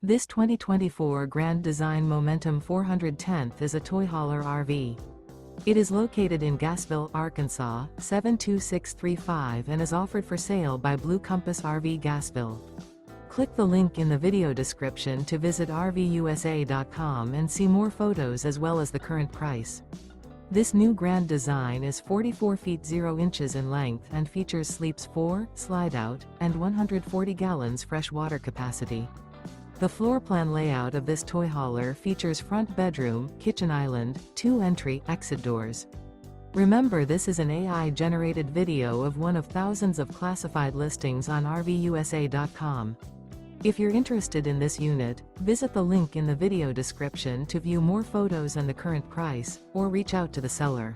This 2024 Grand Design Momentum 410th is a toy hauler RV. It is located in Gassville, Arkansas, 72635 and is offered for sale by Blue Compass RV Gassville. Click the link in the video description to visit RVUSA.com and see more photos as well as the current price. This new Grand Design is 44 feet 0 inches in length and features sleeps 4, Slideout, and 140 gallons fresh water capacity. The floor plan layout of this toy hauler features front bedroom, kitchen island, 2 entry/exit doors. Remember, this is an AI-generated video of one of thousands of classified listings on RVUSA.com. If you're interested in this unit, visit the link in the video description to view more photos and the current price, or reach out to the seller.